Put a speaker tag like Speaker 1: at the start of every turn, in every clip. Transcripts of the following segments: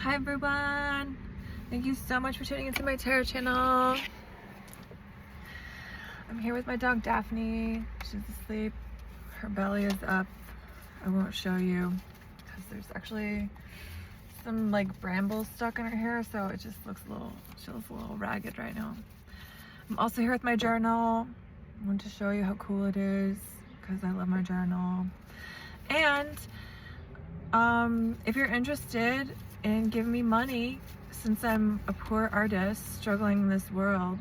Speaker 1: Hi everyone! Thank you so much for tuning into my tarot channel. I'm here with my dog Daphne. She's asleep. Her belly is up. I won't show you because there's actually some like brambles stuck in her hair, so it just looks she looks a little ragged right now. I'm also here with my journal. I want to show you how cool it is because I love my journal. And if you're interested in giving me money, since I'm a poor artist struggling in this world,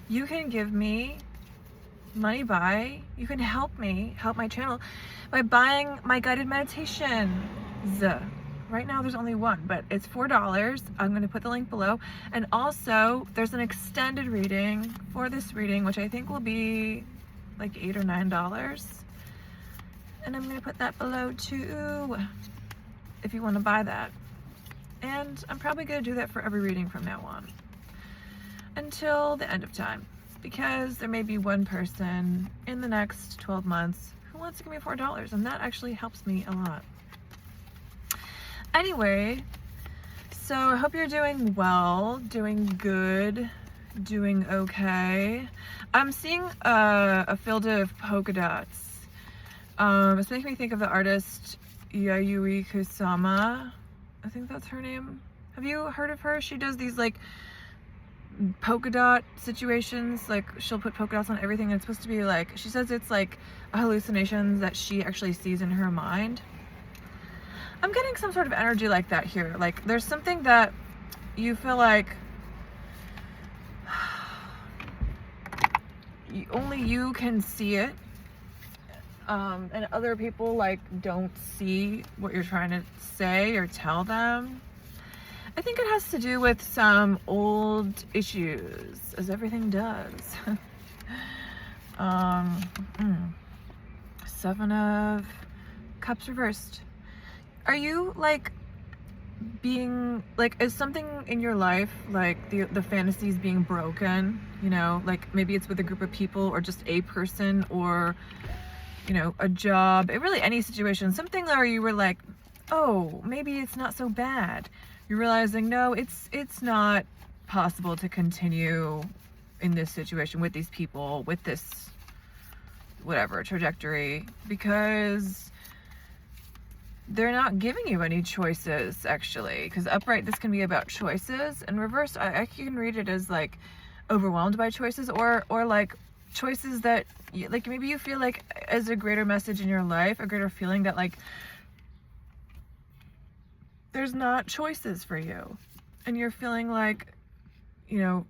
Speaker 1: you can give me money you can help my channel by buying my guided meditations. Right now there's only one, but it's $4. I'm going to put the link below. And also there's an extended reading for this reading, which I think will be like $8 or $9. And I'm going to put that below too, if you want to buy that. And I'm probably going to do that for every reading from now on until the end of time, because there may be one person in the next 12 months who wants to give me $4, and that actually helps me a lot. Anyway, so I hope you're doing well, doing good, doing okay. I'm seeing a field of polka dots. It's making me think of the artist Yayoi Kusama. I think that's her name. Have you heard of her? She does these like polka dot situations. Like she'll put polka dots on everything, and it's supposed to be like, she says it's like hallucinations that she actually sees in her mind. I'm getting some sort of energy like that here. Like there's something that you feel like only you can see it. And other people like don't see what you're trying to say or tell them. I think it has to do with some old issues, as everything does. Seven of Cups reversed. Are you like being like, is something in your life like the fantasies being broken? You know, like maybe it's with a group of people or just a person, or you know, a job, really any situation, something where you were like, oh, maybe it's not so bad. You're realizing, no, it's not possible to continue in this situation with these people, with this whatever trajectory, because they're not giving you any choices, actually. Because upright, this can be about choices, and reverse, I can read it as like overwhelmed by choices, or like choices that like maybe you feel like as a greater message in your life, a greater feeling that like there's not choices for you, and you're feeling like, you know,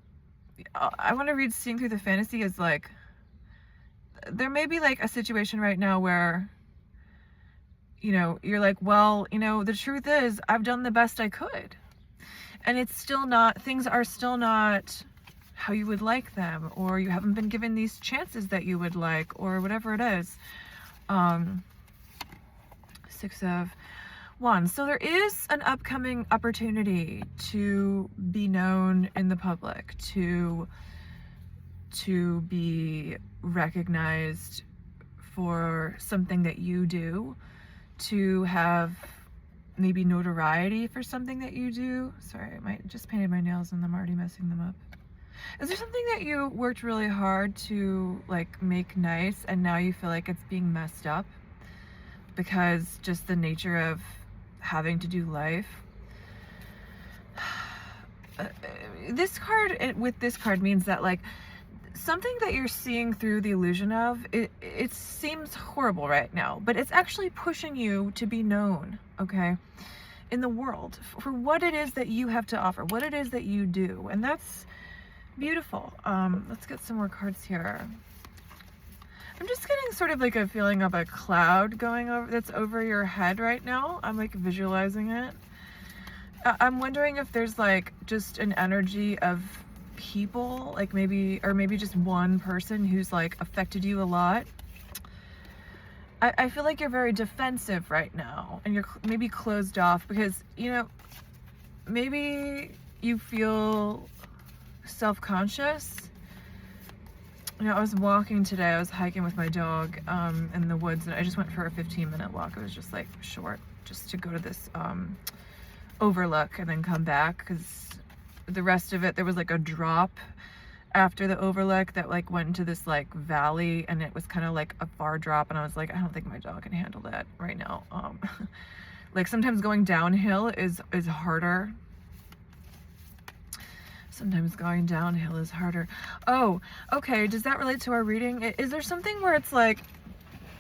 Speaker 1: I want to read seeing through the fantasy as like there may be like a situation right now where, you know, you're like, well, you know, the truth is I've done the best I could, and it's still not, things are still not how you would like them, or you haven't been given these chances that you would like, or whatever it is. Six of Wands. So there is an upcoming opportunity to be known in the public, to be recognized for something that you do, to have maybe notoriety for something that you do. Sorry, I just painted my nails and I'm already messing them up. Is there something that you worked really hard to like make nice, and now you feel like it's being messed up because just the nature of having to do life? This card, with this card, means that like something that you're seeing through the illusion of, it seems horrible right now, but it's actually pushing you to be known, okay, in the world for what it is that you have to offer, what it is that you do, and that's beautiful. Let's get some more cards here. I'm just getting sort of like a feeling of a cloud going over, that's over your head right now. I'm like visualizing it. I'm wondering if there's like just an energy of people, like maybe just one person who's like affected you a lot. I feel like you're very defensive right now, and you're maybe closed off because, you know, maybe you feel self-conscious. You know, I was walking today, I was hiking with my dog in the woods, and I just went for a 15-minute walk. It was just like short, just to go to this overlook and then come back, because the rest of it, there was like a drop after the overlook that like went into this like valley, and it was kind of like a far drop, and I was like, I don't think my dog can handle that right now. Like sometimes going downhill is harder. Sometimes going downhill is harder. Oh, okay, does that relate to our reading? Is there something where it's like,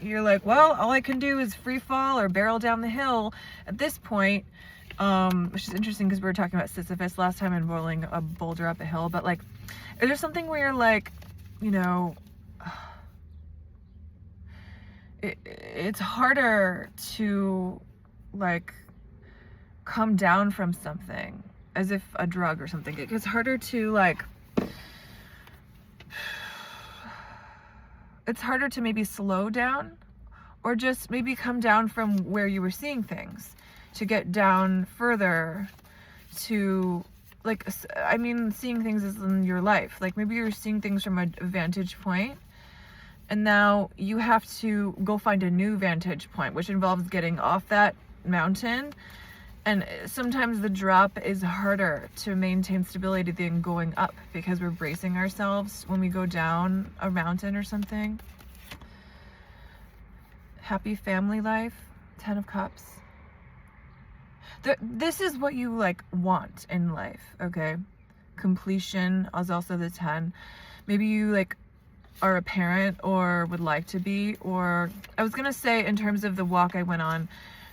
Speaker 1: you're like, well, all I can do is free fall or barrel down the hill at this point, which is interesting because we were talking about Sisyphus last time and rolling a boulder up a hill, but like, is there something where you're like, you know, it's harder to like come down from something, as if a drug or something. It gets harder to like, it's harder to maybe slow down, or just maybe come down from where you were seeing things to get down further to like, I mean, seeing things is in your life. Like maybe you're seeing things from a vantage point, and now you have to go find a new vantage point, which involves getting off that mountain. And sometimes the drop is harder to maintain stability than going up, because we're bracing ourselves when we go down a mountain or something. Happy family life, 10 of Cups. This is what you like want in life, okay? Completion is also the 10. Maybe you like are a parent or would like to be, or I was gonna say in terms of the walk I went on,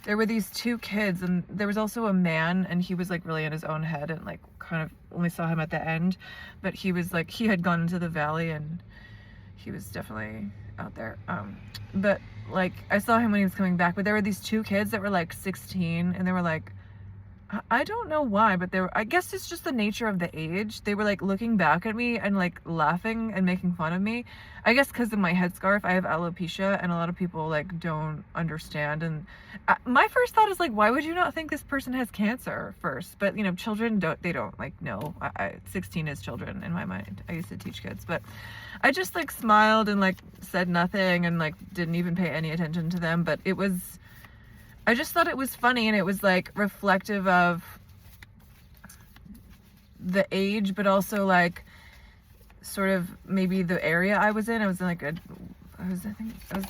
Speaker 1: there were these 2 kids, and there was also a man, and he was like really in his own head, and like kind of only saw him at the end, but he was like, he had gone into the valley and he was definitely out there. But like I saw him when he was coming back, but there were these 2 kids that were like 16, and they were like, I don't know why, but they were, I guess it's just the nature of the age. They were like looking back at me and like laughing and making fun of me. I guess because of my headscarf, I have alopecia, and a lot of people like don't understand. And my first thought is like, why would you not think this person has cancer first? But you know, children don't like know. 16 is children in my mind. I used to teach kids, but I just like smiled and like said nothing and like didn't even pay any attention to them. But it was, I just thought it was funny, and it was like reflective of the age, but also like sort of maybe the area I was in. I was in like I think I was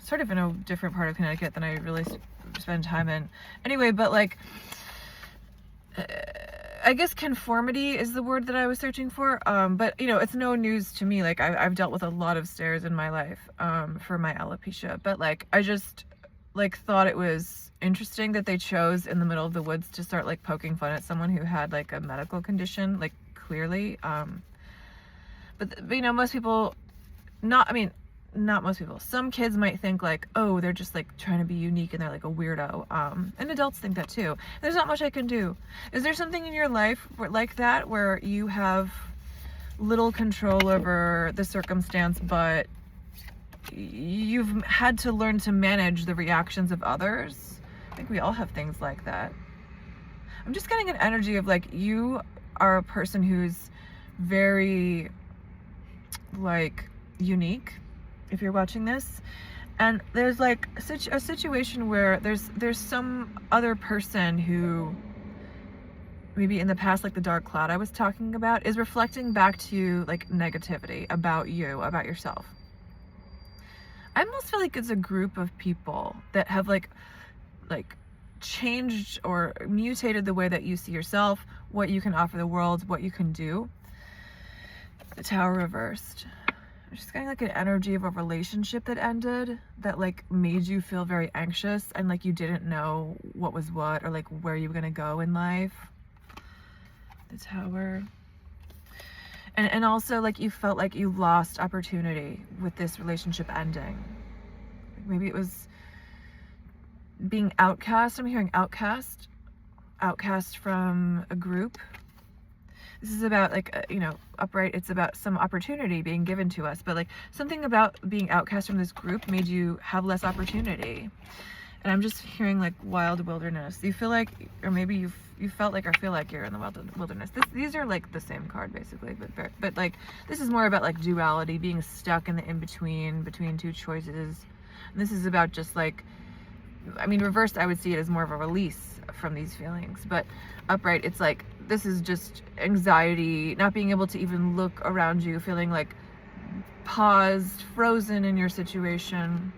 Speaker 1: sort of in a different part of Connecticut than I really spend time in. Anyway, but like, I guess conformity is the word that I was searching for. But you know, it's no news to me. Like I've dealt with a lot of stairs in my life, for my alopecia, but like, I just like thought it was interesting that they chose in the middle of the woods to start like poking fun at someone who had like a medical condition, like clearly. But you know, most people, not most people, some kids might think like, oh, they're just like trying to be unique and they're like a weirdo. And adults think that too. There's not much I can do. Is there something in your life like that where you have little control over the circumstance, but you've had to learn to manage the reactions of others? I think we all have things like that. I'm just getting an energy of like, you are a person who's very like unique, if you're watching this, and there's like a situation where there's some other person who maybe in the past, like the dark cloud I was talking about, is reflecting back to you like negativity about you, about yourself. I almost feel like it's a group of people that have like changed or mutated the way that you see yourself, what you can offer the world, what you can do. The Tower reversed. I'm just getting like an energy of a relationship that ended, that like made you feel very anxious and like you didn't know what was what, or like where you were gonna go in life. The Tower. And also like you felt like you lost opportunity with this relationship ending. Maybe it was being outcast. I'm hearing outcast from a group. This is about like, you know, upright. It's about some opportunity being given to us, but like something about being outcast from this group made you have less opportunity. And I'm just hearing like wild wilderness. You feel like, or maybe you felt like or feel like you're in the wilderness. These are like the same card basically, but like this is more about like duality, being stuck in the in-between, between two choices. And this is about just like, I mean, reversed, I would see it as more of a release. from these feelings. But upright, it's like, this is just anxiety, not being able to even look around you, feeling like paused, frozen in your situation.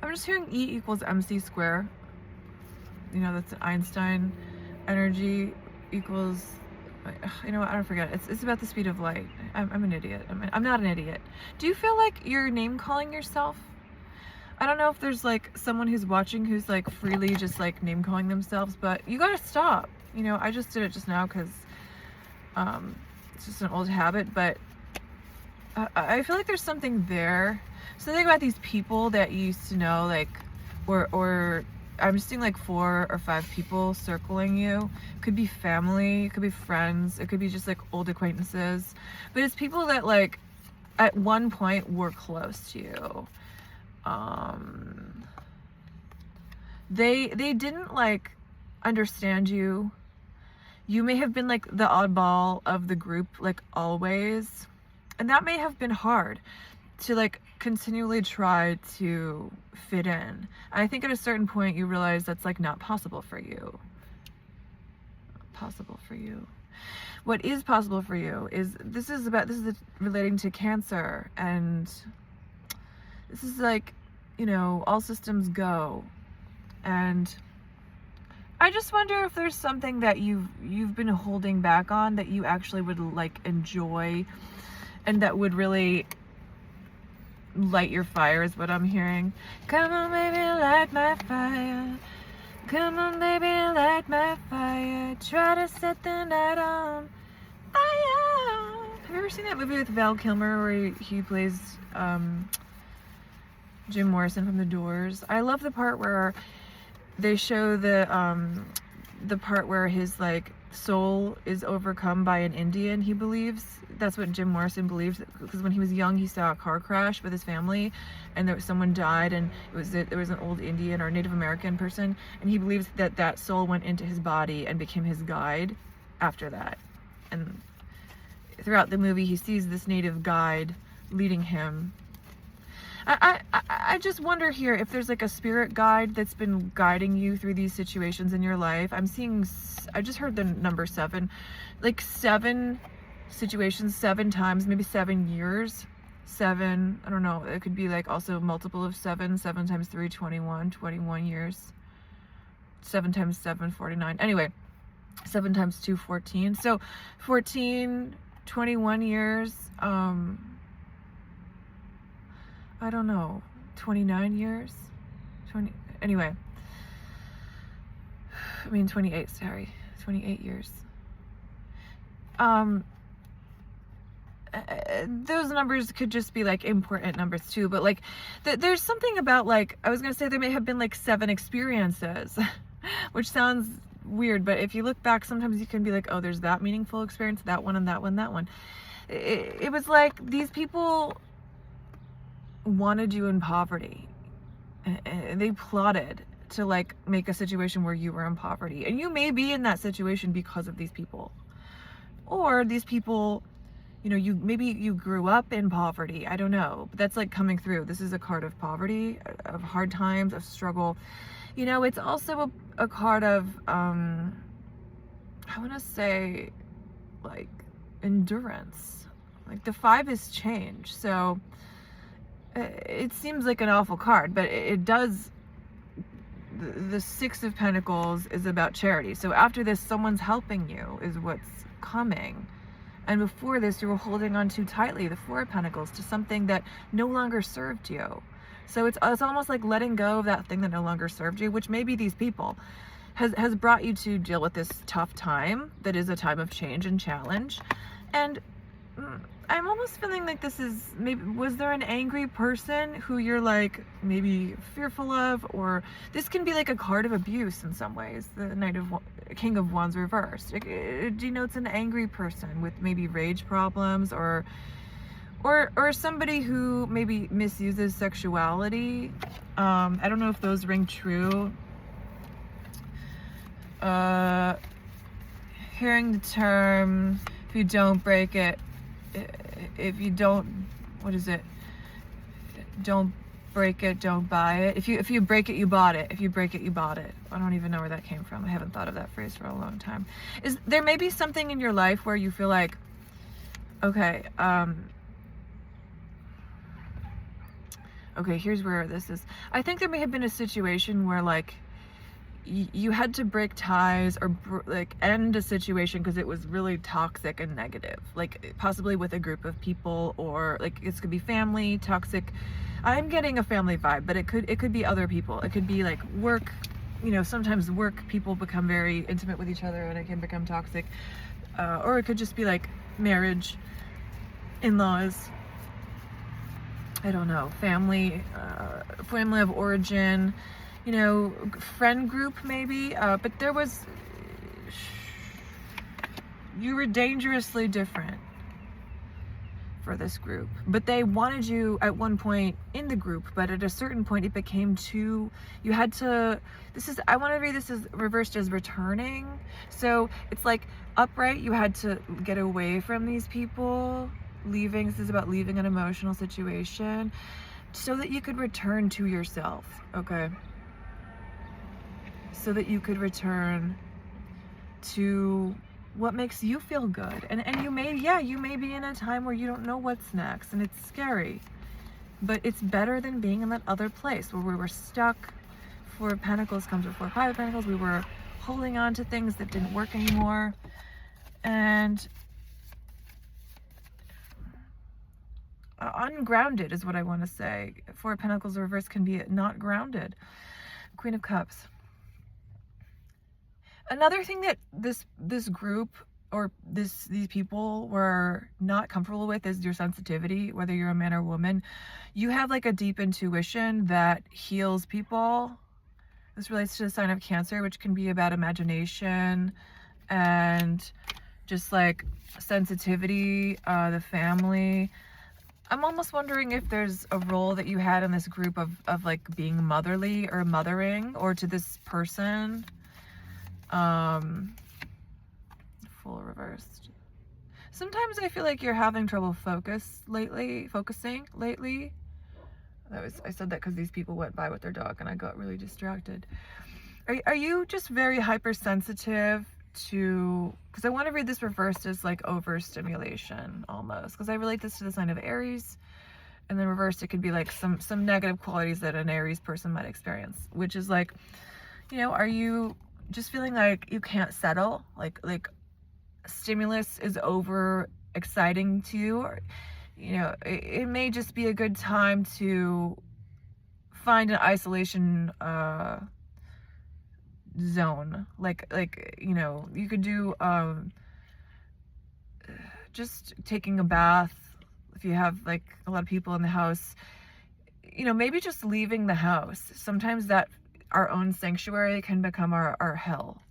Speaker 1: I'm just hearing E equals mc square. You know, that's Einstein energy equals, you know what, I don't forget. It's about the speed of light. I'm an idiot. I'm not an idiot. Do you feel like you're name calling yourself? I don't know if there's like someone who's watching who's like freely just like name calling themselves, but you gotta stop. You know, I just did it just now because it's just an old habit, but I feel like there's something there. Something about these people that you used to know, like, or I'm just seeing like 4 or 5 people circling you. Could be family, it could be friends, it could be just like old acquaintances. But it's people that like at one point were close to you. They didn't like understand you. You may have been like the oddball of the group, like always. And that may have been hard to like continually try to fit in. I think at a certain point you realize that's like not possible for you. What is possible for you is this is relating to Cancer, and this is like, you know, all systems go. And I just wonder if there's something that you've been holding back on that you actually would like enjoy, and that would really light your fire, is what I'm hearing. Come on, baby, light my fire. Come on, baby, light my fire. Try to set the night on fire. Have you ever seen that movie with Val Kilmer where he plays Jim Morrison from The Doors? I love the part where they show the part where his like soul is overcome by an Indian, he believes. That's what Jim Morrison believes, because when he was young he saw a car crash with his family and someone died, and there was an old Indian or Native American person, and he believes that soul went into his body and became his guide after that. And throughout the movie he sees this native guide leading him. I just wonder here if there's like a spirit guide that's been guiding you through these situations in your life. I'm seeing, I just heard the number 7, like 7 situations, 7 times, maybe 7 years, 7, I don't know, it could be like also multiple of 7 times 3, 21 years, 7 times 7, 49, anyway, 7 times 2, 14, so 14, 21 years, I don't know, 29 years, 20, anyway, I mean 28, sorry, 28 years. Those numbers could just be like important numbers too, but like there's something about, like, I was gonna say there may have been like 7 experiences, which sounds weird, but if you look back, sometimes you can be like, oh, there's that meaningful experience, that one, and that one, that one. It was like these people wanted you in poverty, and they plotted to like make a situation where you were in poverty, and you may be in that situation because of these people, or these people, you know, maybe you grew up in poverty, I don't know, but that's like coming through. This is a card of poverty, of hard times, of struggle. You know, it's also a card of I want to say like endurance. Like the 5 is change, so it seems like an awful card, but it does. The 6 of Pentacles is about charity. So after this, someone's helping you is what's coming. And before this, you were holding on too tightly, the 4 of Pentacles, to something that no longer served you. So it's almost like letting go of that thing that no longer served you, which maybe these people has brought you to deal with this tough time that is a time of change and challenge. And I'm almost feeling like this is, maybe, was there an angry person who you're like maybe fearful of, or this can be like a card of abuse in some ways. The King of Wands reversed. It denotes an angry person with maybe rage problems, or somebody who maybe misuses sexuality. I don't know if those ring true. Hearing the term, if you don't break it, if you don't, what is it? Don't break it, don't buy it. If you break it, you bought it. If you break it, you bought it. I don't even know where that came from. I haven't thought of that phrase for a long time. Is there may be something in your life where you feel like, okay, okay, here's where this is. I think there may have been a situation where like you had to break ties or like end a situation because it was really toxic and negative, like possibly with a group of people, or like this could be family toxic. I'm getting a family vibe, but it could be other people. It could be like work, you know, sometimes work people become very intimate with each other and it can become toxic, or it could just be like marriage, in-laws, I don't know, family, family of origin, you know, friend group maybe, but there was, you were dangerously different for this group, but they wanted you at one point in the group, but at a certain point it became too, you had to, I want to read this as reversed as returning, so it's like upright, you had to get away from these people, leaving, this is about leaving an emotional situation so that you could return to yourself, okay? So that you could return to what makes you feel good. And you may, yeah, you may be in a time where you don't know what's next and it's scary, but it's better than being in that other place where we were stuck. Four of Pentacles comes before Five of Pentacles. We were holding on to things that didn't work anymore. And ungrounded is what I want to say. Four of Pentacles reverse can be not grounded. Queen of Cups. Another thing that this group or these people were not comfortable with is your sensitivity, whether you're a man or woman. You have like a deep intuition that heals people. This relates to the sign of Cancer, which can be about imagination and just like sensitivity, the family. I'm almost wondering if there's a role that you had in this group of like being motherly or mothering, or to this person. Full reversed. Sometimes I feel like you're having trouble focusing lately. I said that because these people went by with their dog and I got really distracted. Are you just very hypersensitive to, because I want to read this reversed as like overstimulation almost, because I relate this to the sign of Aries, and then reversed it could be like some negative qualities that an Aries person might experience, which is like, you know, are you just feeling like you can't settle, like stimulus is over exciting to you, or you know, it may just be a good time to find an isolation zone, like you know, you could do just taking a bath if you have like a lot of people in the house, you know, maybe just leaving the house. Sometimes that our own sanctuary can become our hell.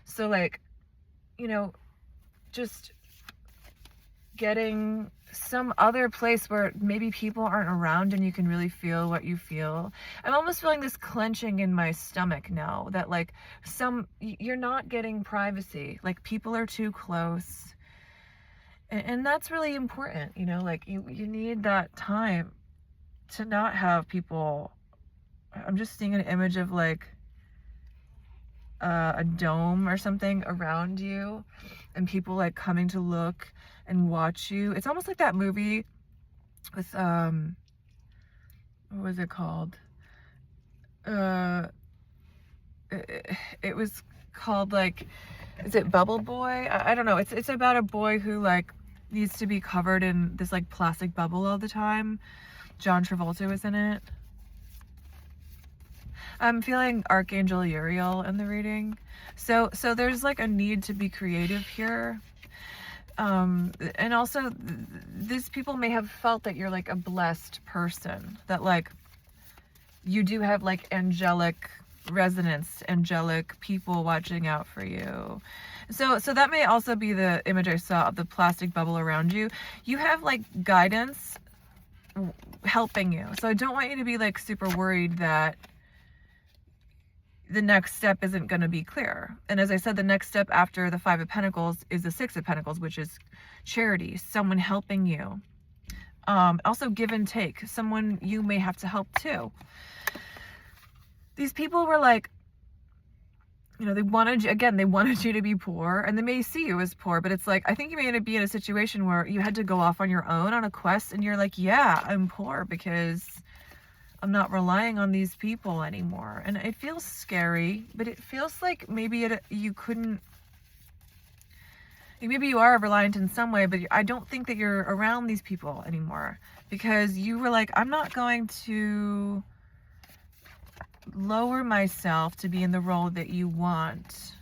Speaker 1: So like, you know, just getting some other place where maybe people aren't around and you can really feel what you feel. I'm almost feeling this clenching in my stomach now that like you're not getting privacy, like people are too close, and that's really important, you know, like you need that time to not have people. I'm just seeing an image of like a dome or something around you and people like coming to look and watch you. It's almost like that movie with what was it called? It was called like, is it Bubble Boy? I don't know. It's about a boy who like needs to be covered in this like plastic bubble all the time. John Travolta was in it. I'm feeling Archangel Uriel in the reading. So there's like a need to be creative here. And also these people may have felt that you're like a blessed person, that like you do have like angelic resonance, angelic people watching out for you. So that may also be the image I saw of the plastic bubble around you. You have like guidance helping you. So I don't want you to be like super worried that the next step isn't going to be clear. And as I said, the next step after the Five of Pentacles is the Six of Pentacles, which is charity, someone helping you. Also give and take. Someone you may have to help too. These people were like, they wanted you to be poor, and they may see you as poor, but it's like, I think you may be in a situation where you had to go off on your own on a quest, and you're like, yeah, I'm poor because I'm not relying on these people anymore. And it feels scary, but it feels like maybe you couldn't, maybe you are reliant in some way, but I don't think that you're around these people anymore, because you were like, I'm not going to lower myself to be in the role that you want.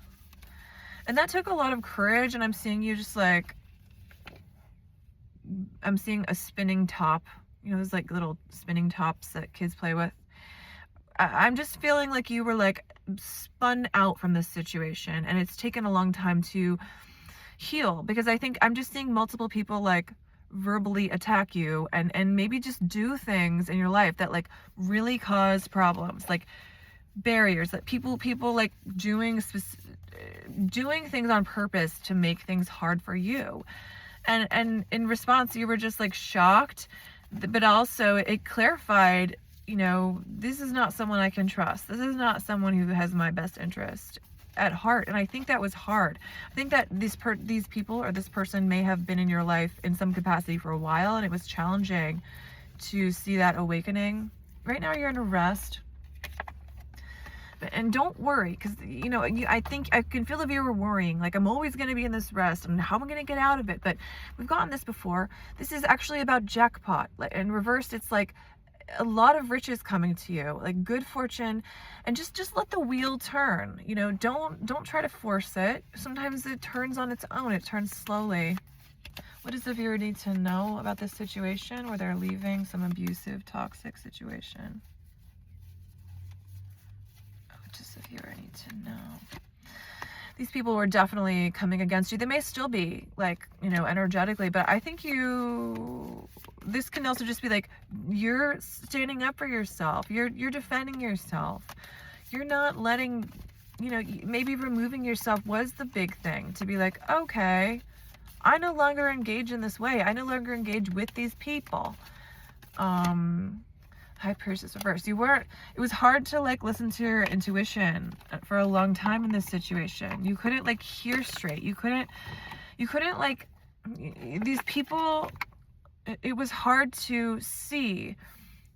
Speaker 1: And that took a lot of courage, and I'm seeing you just like, I'm seeing a spinning top, those like little spinning tops that kids play with. I'm just feeling like you were like spun out from this situation, and it's taken a long time to heal, because I think I'm just seeing multiple people like verbally attack you and maybe just do things in your life that like really cause problems, like barriers, that people like doing things on purpose to make things hard for you. And in response, you were just like shocked, but also it clarified, this is not someone I can trust. This is not someone who has my best interest at heart. And I think that was hard. I think that these people or this person may have been in your life in some capacity for a while, and it was challenging to see that awakening. Right now you're in a rest, and don't worry, because I think I can feel if you were worrying, like, I'm always going to be in this rest and how am I going to get out of it? But we've gotten this before. This is actually about jackpot. Like in reversed, it's like a lot of riches coming to you, like good fortune, and just let the wheel turn. Don't try to force it. Sometimes it turns on its own. It turns slowly. What does the viewer need to know about this situation where they're leaving some abusive, toxic situation? What does the viewer need to know? These people were definitely coming against you. They may still be, like, energetically, but I think this can also just be like, you're standing up for yourself. You're defending yourself. You're not letting, maybe removing yourself was the big thing, to be like, okay, I no longer engage in this way. I no longer engage with these people. High Priestess reverse. It was hard to like listen to your intuition for a long time in this situation. You couldn't like hear straight. You couldn't like, these people, it was hard to see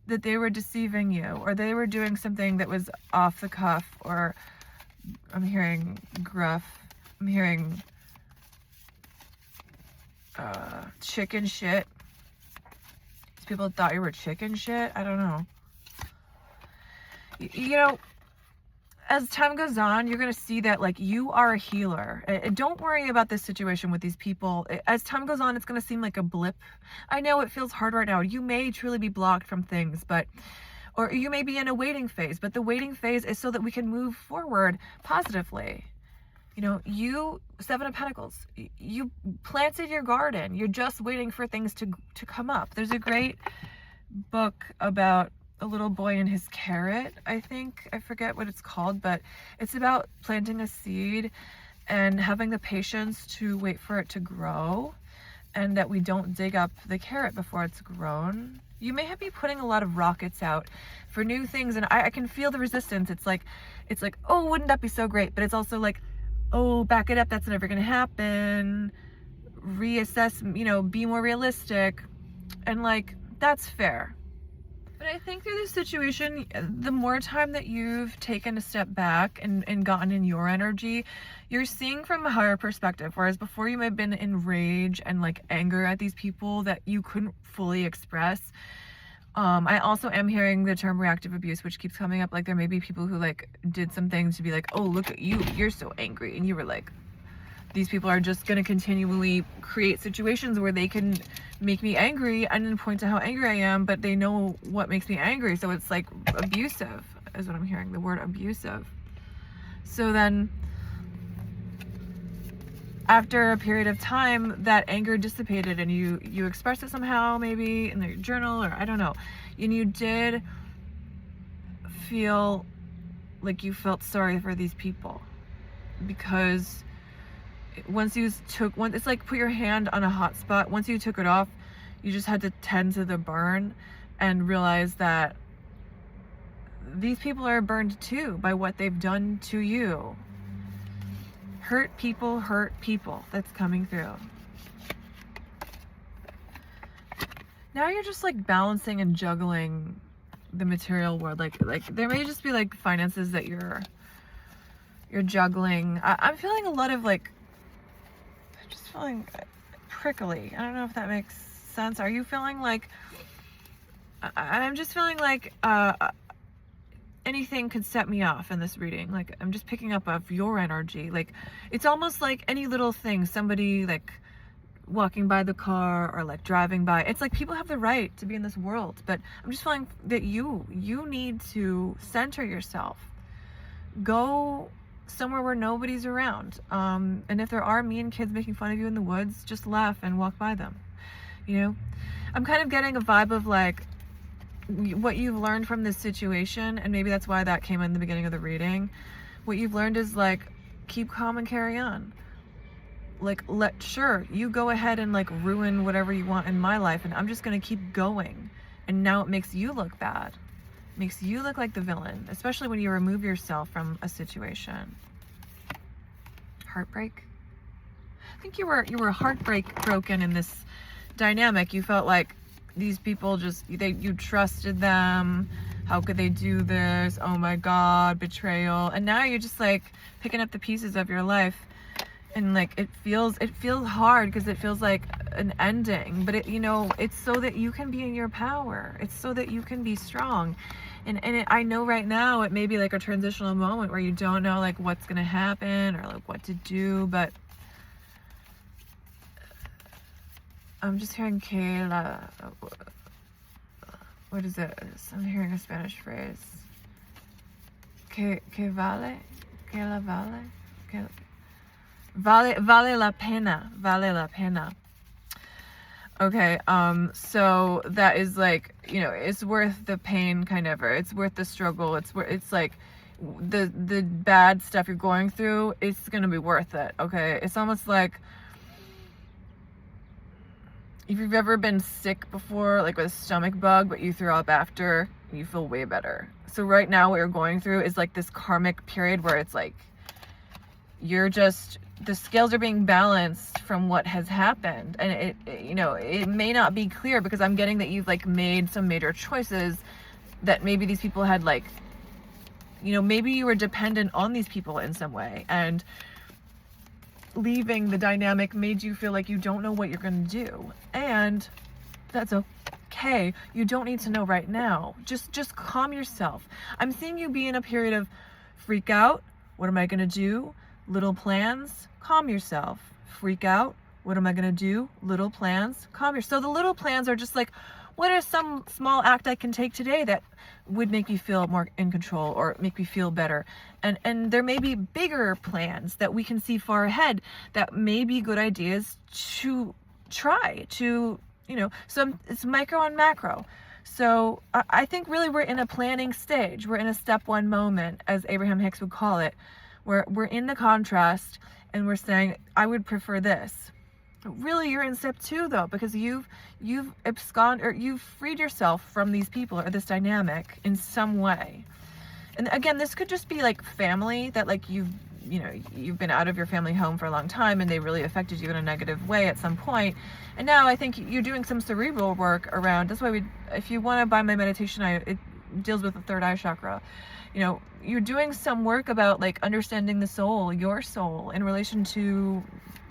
Speaker 1: that they were deceiving you, or they were doing something that was off the cuff, or I'm hearing gruff. I'm hearing chicken shit. People thought you were chicken shit. I don't know. As time goes on, you're going to see that like you are a healer. And don't worry about this situation with these people. As time goes on, it's going to seem like a blip. I know it feels hard right now. You may truly be blocked from things, or you may be in a waiting phase, but the waiting phase is so that we can move forward positively. You, Seven of Pentacles, you planted your garden. You're just waiting for things to come up. There's a great book about a little boy and his carrot, I think. I forget what it's called, but it's about planting a seed and having the patience to wait for it to grow, and that we don't dig up the carrot before it's grown. You may be putting a lot of rockets out for new things, and I can feel the resistance. It's like, oh, wouldn't that be so great? But it's also like, oh, back it up, that's never gonna happen. Reassess, be more realistic. And like, that's fair. But I think through this situation, the more time that you've taken a step back and gotten in your energy, you're seeing from a higher perspective. Whereas before, you may have been in rage and like anger at these people that you couldn't fully express. I also am hearing the term reactive abuse, which keeps coming up. Like, there may be people who like did some things to be like, oh, look at you, you're so angry. And you were like, these people are just going to continually create situations where they can make me angry and then point to how angry I am, but they know what makes me angry. So it's like abusive is what I'm hearing, the word abusive. So then after a period of time, that anger dissipated, and you expressed it somehow, maybe in your journal, or I don't know. And you did feel like you felt sorry for these people, because it's like put your hand on a hot spot. Once you took it off, You just had to tend to the burn and realize that these people are burned too by what they've done to you. Hurt people. That's coming through. Now you're just like balancing and juggling the material world. Like there may just be like finances that you're juggling. I'm feeling a lot of like, I'm just feeling prickly. I don't know if that makes sense. Are you feeling like, I'm just feeling like anything could set me off in this reading. Like I'm just picking up of your energy. Like it's almost like any little thing, somebody like walking by the car or like driving by. It's like people have the right to be in this world, but I'm just feeling that you need to center yourself. Go somewhere where nobody's around. And if there are mean kids making fun of you in the woods, just laugh and walk by them. You know, I'm kind of getting a vibe of like what you've learned from this situation, and maybe that's why that came in the beginning of the reading. What you've learned is like, keep calm and carry on. Like, sure, you go ahead and like ruin whatever you want in my life, and I'm just gonna keep going. And now it makes you look bad. It makes you look like the villain, especially when you remove yourself from a situation. Heartbreak. I think you were broken in this dynamic. You felt like these people you trusted them. How could they do this? Oh my God, betrayal. And now you're just like picking up the pieces of your life, and like it feels hard because it feels like an ending, but it's so that you can be in your power. It's so that you can be strong. And I know right now it may be like a transitional moment where you don't know like what's gonna happen or like what to do, but I'm just hearing Kayla. What is it? I'm hearing a Spanish phrase. Que vale? Kayla vale? Vale la pena. Vale la pena. Okay, so that is like, it's worth the pain kind of, or it's worth the struggle. It's like the bad stuff you're going through, it's gonna be worth it, okay? It's almost like, if you've ever been sick before, like with a stomach bug, but you throw up after, you feel way better. So right now what you're going through is like this karmic period where it's like, the scales are being balanced from what has happened. And it may not be clear because I'm getting that you've like made some major choices that maybe these people had like, maybe you were dependent on these people in some way, and leaving the dynamic made you feel like you don't know what you're going to do. And that's okay. You don't need to know right now. Just calm yourself. I'm seeing you be in a period of freak out. What am I going to do? Little plans. Calm yourself. Freak out. What am I going to do? Little plans. Calm yourself. So the little plans are just like, what is some small act I can take today that would make me feel more in control or make me feel better? And there may be bigger plans that we can see far ahead that may be good ideas to try to, so it's micro and macro. So I think really we're in a planning stage. We're in a step one moment, as Abraham Hicks would call it, where we're in the contrast and we're saying, I would prefer this. Really, you're in step two though, because you've absconded, or you've freed yourself from these people or this dynamic in some way. And again, this could just be like family, that like you've been out of your family home for a long time and they really affected you in a negative way at some point. And now I think you're doing some cerebral work around. That's why if you want to buy my meditation, it deals with the third eye chakra. You're doing some work about like understanding the soul, your soul, in relation to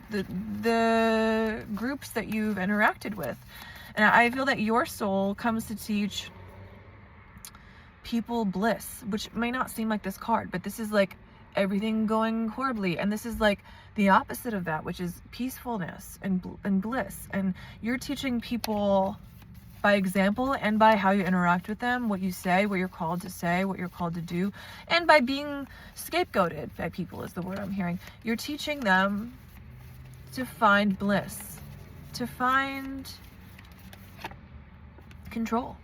Speaker 1: the groups that you've interacted with. And I feel that your soul comes to teach people bliss, which may not seem like this card, but this is like everything going horribly, and this is like the opposite of that, which is peacefulness and bliss. And you're teaching people by example and by how you interact with them, what you say, what you're called to say, what you're called to do, and by being scapegoated by people is the word I'm hearing. You're teaching them to find bliss, to find control.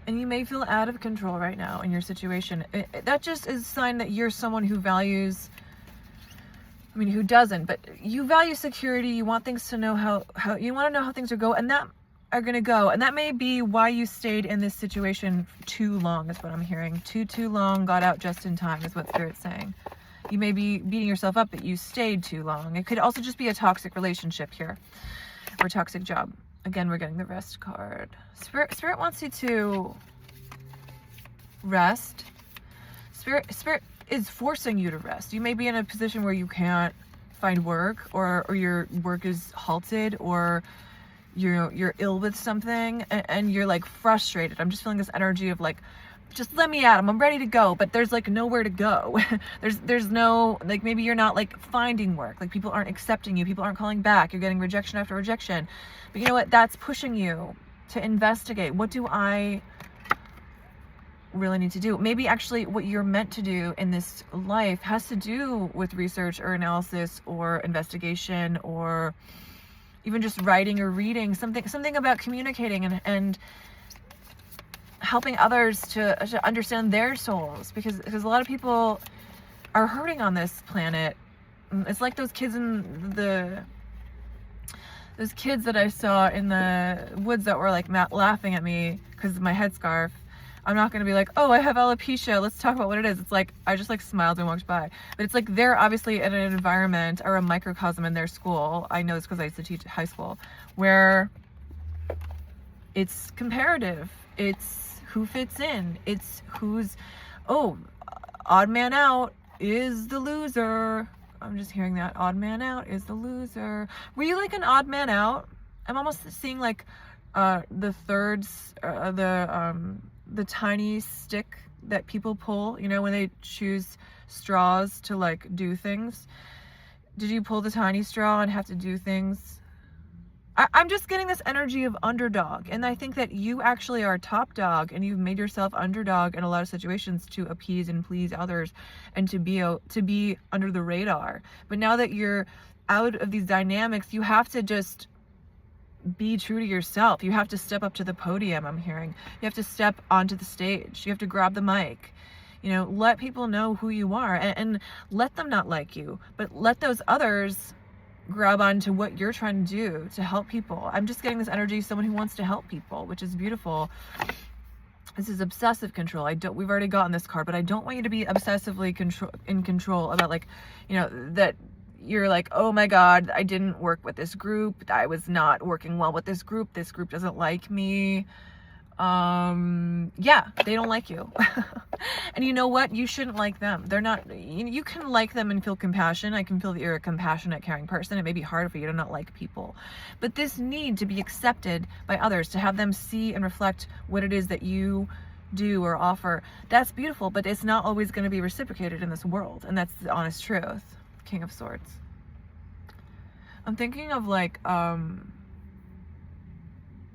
Speaker 1: And you may feel out of control right now in your situation. That just is a sign that you're someone who values I mean, who doesn't? But you value security. You want things to know how you want to know how things are going, and that are going to go. And that may be why you stayed in this situation too long, is what I'm hearing. Too long, got out just in time, is what Spirit's saying. You may be beating yourself up, but you stayed too long. It could also just be a toxic relationship here, or a toxic job. Again, we're getting the rest card. Spirit wants you to rest. Spirit is forcing you to rest. You may be in a position where you can't find work, or your work is halted, or you're ill with something, and you're like frustrated. I'm just feeling this energy of like, just let me at them. I'm ready to go, but there's like nowhere to go. there's no, like, maybe you're not like finding work. Like, people aren't accepting you. People aren't calling back. You're getting rejection after rejection. But you know what? That's pushing you to investigate. What do I really need to do? Maybe actually what you're meant to do in this life has to do with research or analysis or investigation, or even just writing or reading something about communicating and helping others to understand their souls, because a lot of people are hurting on this planet. It's like those kids that I saw in the woods that were like laughing at me because of my headscarf. I'm not going to be like, oh, I have alopecia, let's talk about what it is. It's like, I just like smiled and walked by. But it's like they're obviously in an environment or a microcosm in their school. I know this because I used to teach high school, where it's comparative. It's who fits in. It's who's, oh, odd man out is the loser. I'm just hearing that. Odd man out is the loser. Were you like an odd man out? I'm almost seeing like the thirds, the tiny stick that people pull, you know, when they choose straws to like do things. Did you pull the tiny straw and have to do things? I'm just getting this energy of underdog, and I think that you actually are top dog, and you've made yourself underdog in a lot of situations to appease and please others, and to be under the radar. But now that you're out of these dynamics, you have to just be true to yourself. You have to step up to the podium, I'm hearing. You have to step onto the stage. You have to grab the mic. You know, let people know who you are, and let them not like you, but let those others grab onto what you're trying to do to help people. I'm just getting this energy of someone who wants to help people, which is beautiful. This is obsessive control. We've already gotten this card, but I don't want you to be obsessively in control about, like, you know, that you're like, oh my God, I didn't work with this group. I was not working well with this group. This group doesn't like me. Yeah, they don't like you. And you know what? You shouldn't like them. They're not, you can like them and feel compassion. I can feel that you're a compassionate, caring person. It may be hard for you to not like people, but this need to be accepted by others, to have them see and reflect what it is that you do or offer, that's beautiful, but it's not always going to be reciprocated in this world. And that's the honest truth. King of Swords. I'm thinking of like,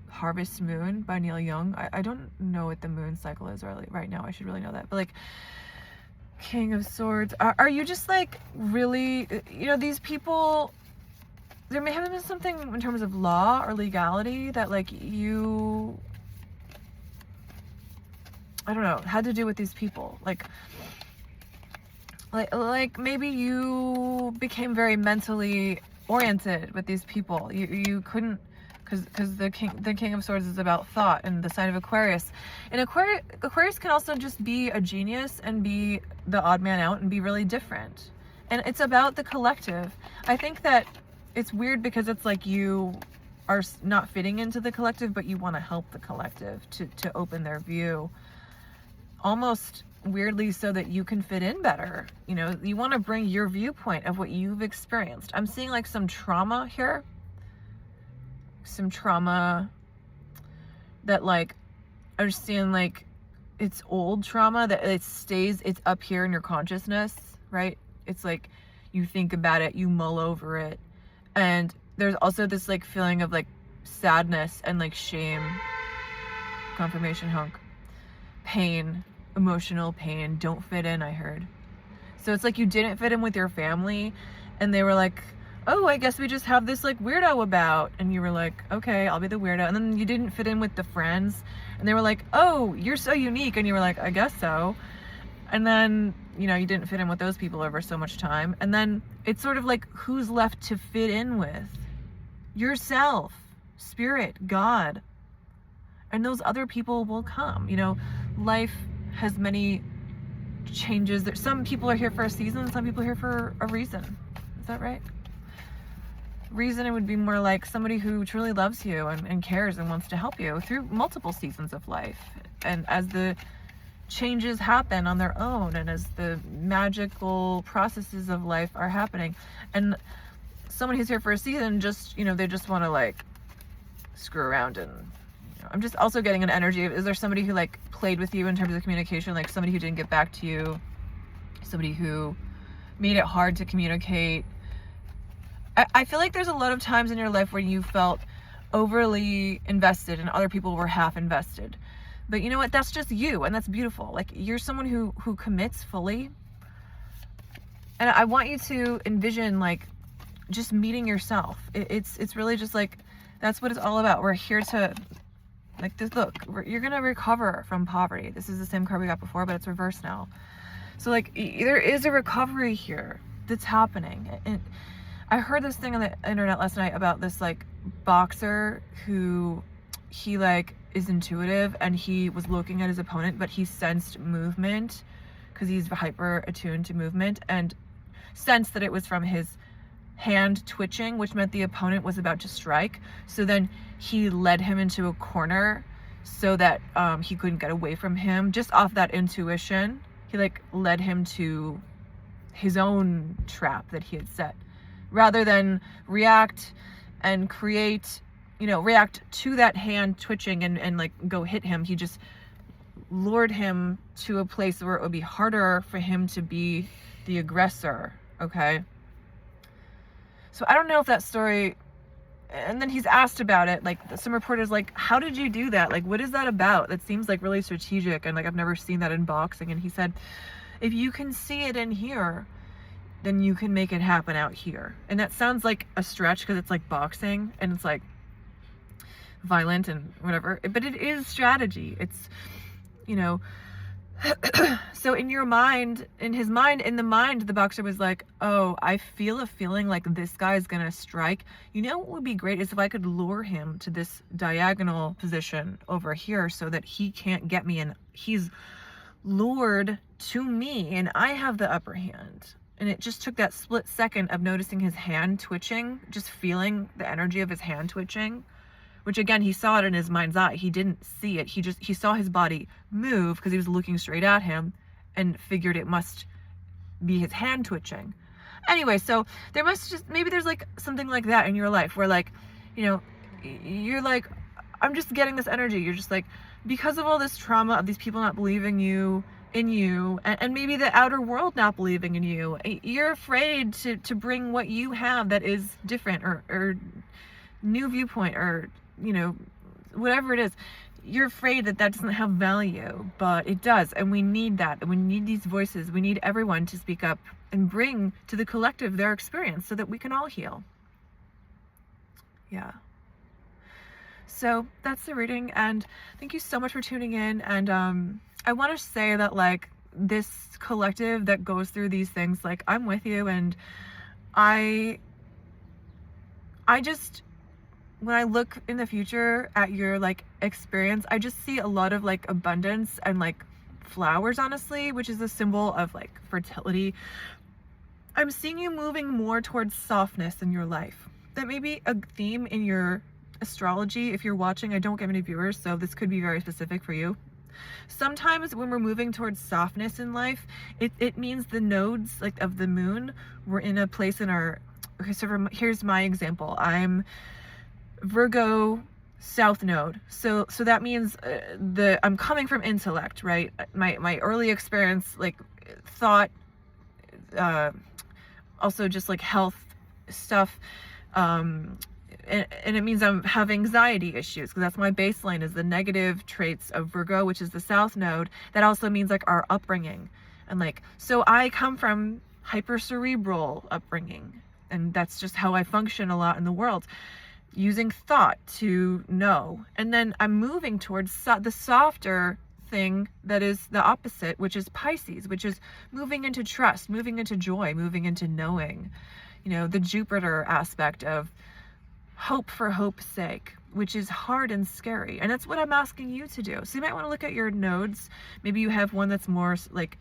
Speaker 1: Harvest Moon by Neil Young. I don't know what the moon cycle is right now. I should really know that. But like, King of Swords. Are you just like really, you know, these people, there may have been something in terms of law or legality that like you, I don't know, had to do with these people. Like maybe you became very mentally oriented with these people. You couldn't, because the King of Swords is about thought, and the sign of Aquarius. And Aquarius can also just be a genius and be the odd man out and be really different. And it's about the collective. I think that it's weird because it's like you are not fitting into the collective, but you want to help the collective to open their view. Almost weirdly so that you can fit in better. You know, you want to bring your viewpoint of what you've experienced. I'm seeing like some trauma here. Some trauma that like, I understand like it's old trauma that it's up here in your consciousness, right? It's like you think about it, you mull over it. And there's also this like feeling of like sadness and like shame, confirmation hunk, pain, emotional pain, don't fit in, I heard. So it's like you didn't fit in with your family, and they were like, oh, I guess we just have this like weirdo about, and you were like, okay, I'll be the weirdo. And then you didn't fit in with the friends, and they were like, oh, you're so unique, and you were like, I guess so. And then, you know, you didn't fit in with those people over so much time. And then it's sort of like, who's left to fit in with? Yourself, spirit, God. And those other people will come. You know, life has many changes. Some people are here for a season, some people are here for a reason. Is that right? Reason, it would be more like somebody who truly loves you and cares and wants to help you through multiple seasons of life. And as the changes happen on their own, and as the magical processes of life are happening, and someone who's here for a season, just, you know, they just want to like screw around. And you know, I'm just also getting an energy of, is there somebody who like played with you in terms of communication, like somebody who didn't get back to you, somebody who made it hard to communicate? I feel like there's a lot of times in your life where you felt overly invested and other people were half invested. But you know what? That's just you, and that's beautiful. Like, you're someone who commits fully. And I want you to envision like just meeting yourself. It's really just like, that's what it's all about. We're here to like this. Look, you're gonna recover from poverty. This is the same card we got before, but it's reversed now. So like, there is a recovery here that's happening. And I heard this thing on the internet last night about this like boxer who, he like is intuitive, and he was looking at his opponent, but he sensed movement because he's hyper attuned to movement, and sensed that it was from his hand twitching, which meant the opponent was about to strike. So then he led him into a corner so that he couldn't get away from him. Just off that intuition, he like led him to his own trap that he had set, rather than react and create, you know, react to that hand twitching and like go hit him. He just lured him to a place where it would be harder for him to be the aggressor. Okay. So I don't know if that story, and then he's asked about it, like some reporters like, how did you do that? Like, what is that about? That seems like really strategic, and like I've never seen that in boxing. And he said, if you can see it in here, then you can make it happen out here. And that sounds like a stretch because it's like boxing and it's like violent and whatever, but it is strategy. It's, you know, so in your mind, in the mind, the boxer was like, oh, I feel a feeling like this guy's gonna strike. You know what would be great is if I could lure him to this diagonal position over here so that he can't get me, and he's lured to me and I have the upper hand. And it just took that split second of noticing his hand twitching, just feeling the energy of his hand twitching, which again, he saw it in his mind's eye. He didn't see it. He saw his body move because he was looking straight at him and figured it must be his hand twitching. Anyway, so there must just, maybe there's like something like that in your life where like, you know, you're like, I'm just getting this energy. You're just like, because of all this trauma of these people not believing in you, and maybe the outer world not believing in you, you're afraid to bring what you have that is different or new viewpoint, or, you know, whatever it is. You're afraid that doesn't have value, but it does. And we need that. And we need these voices. We need everyone to speak up and bring to the collective their experience so that we can all heal. Yeah. So that's the reading, and thank you so much for tuning in. And I want to say that like this collective that goes through these things, like I'm with you, and I just, when I look in the future at your like experience, I just see a lot of like abundance and like flowers, honestly, which is a symbol of like fertility. I'm seeing you moving more towards softness in your life. That may be a theme in your astrology. If you're watching, I don't get many viewers, so this could be very specific for you. Sometimes when we're moving towards softness in life, it means the nodes like of the moon, we're in a place in our, okay, so here's my example. I'm Virgo South Node, so that means I'm coming from intellect, right? My early experience, like thought, also just like health stuff, and it means I have anxiety issues because that's my baseline, is the negative traits of Virgo, which is the South Node. That also means like our upbringing, and like, so I come from hypercerebral upbringing, and that's just how I function a lot in the world, using thought to know. And then I'm moving towards the softer thing that is the opposite, which is Pisces, which is moving into trust, moving into joy, moving into knowing. You know, the Jupiter aspect of hope for hope's sake, which is hard and scary. And that's what I'm asking you to do. So you might want to look at your nodes. Maybe you have one that's more like,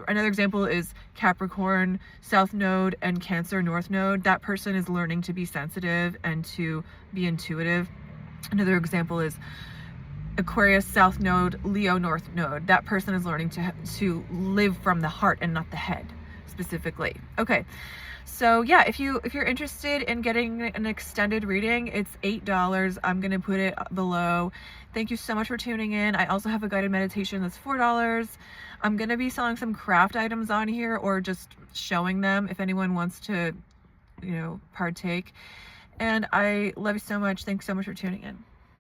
Speaker 1: another example is Capricorn South Node and Cancer North Node. That person is learning to be sensitive and to be intuitive. Another example is Aquarius South Node, Leo North Node. That person is learning to live from the heart and not the head specifically. Okay. So yeah, if you're interested in getting an extended reading, it's $8. I'm gonna put it below. Thank you so much for tuning in. I also have a guided meditation that's $4. I'm gonna be selling some craft items on here, or just showing them if anyone wants to, you know, partake. And I love you so much. Thanks so much for tuning in.